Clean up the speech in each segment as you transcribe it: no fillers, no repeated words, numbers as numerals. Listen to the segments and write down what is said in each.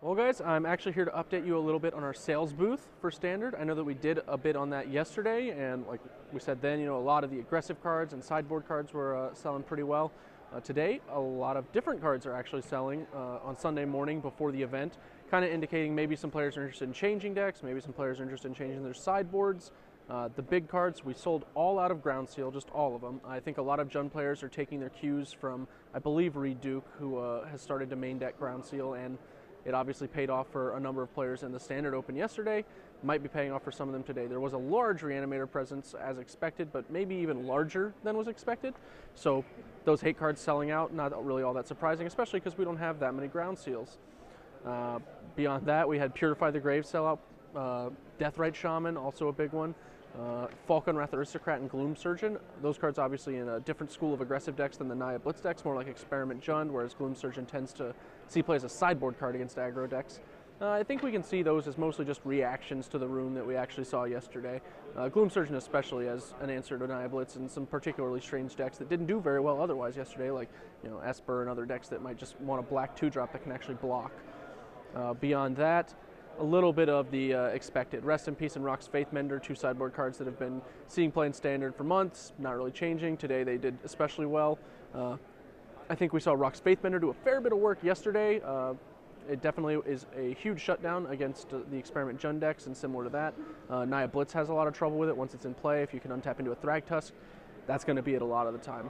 Well guys, I'm actually here to update you a little bit on our sales booth for Standard. I know that we did a bit on that yesterday, and like we said then, a lot of the aggressive cards and sideboard cards were selling pretty well. Today, a lot of different cards are actually selling on Sunday morning before the event, kind of indicating maybe some players are interested in changing decks, maybe some players are interested in changing their sideboards. The big cards, we sold all out of Ground Seal, just all of them. I think a lot of Jund players are taking their cues from, I believe, Reed Duke, who has started to main deck Ground Seal, and it obviously paid off for a number of players in the Standard Open yesterday. Might be paying off for some of them today. There was a large Reanimator presence as expected, but maybe even larger than was expected. So those hate cards selling out, not really all that surprising, especially because we don't have that many Ground Seals. Beyond that, we had Purify the Grave sell out. Deathrite Shaman, also a big one. Falcon Wrath Aristocrat and Gloom Surgeon. Those cards obviously in a different school of aggressive decks than the Naya Blitz decks, more like Experiment Jund, whereas Gloom Surgeon tends to see play as a sideboard card against aggro decks. I think we can see those as mostly just reactions to the rune that we actually saw yesterday. Gloom Surgeon especially as an answer to Naya Blitz and some particularly strange decks that didn't do very well otherwise yesterday, like Esper and other decks that might just want a black 2-drop that can actually block. Beyond that, a little bit of the expected. Rest in Peace and Rock's Faithmender, two sideboard cards that have been seeing play in Standard for months, not really changing. Today they did especially well. I think we saw Rock's Faithmender do a fair bit of work yesterday. It definitely is a huge shutdown against the Experiment Jund decks, and similar to that, Naya Blitz has a lot of trouble with it once it's in play. If you can untap into a Thragtusk, that's going to be it a lot of the time.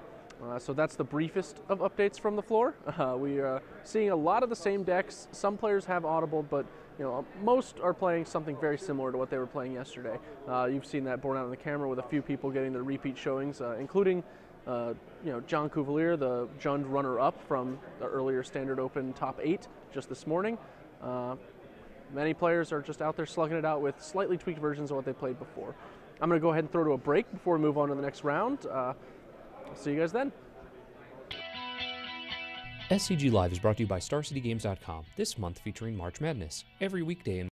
So that's the briefest of updates from the floor. We are seeing a lot of the same decks. Some players have Audible, but most are playing something very similar to what they were playing yesterday. You've seen that borne out on the camera with a few people getting their repeat showings, including John Cuvalier, the Jund runner-up from the earlier Standard Open top 8 just this morning. Many players are just out there slugging it out with slightly tweaked versions of what they played before. I'm going to go ahead and throw to a break before we move on to the next round. I'll see you guys then. SCG Live is brought to you by StarCityGames.com, this month featuring March Madness. Every weekday in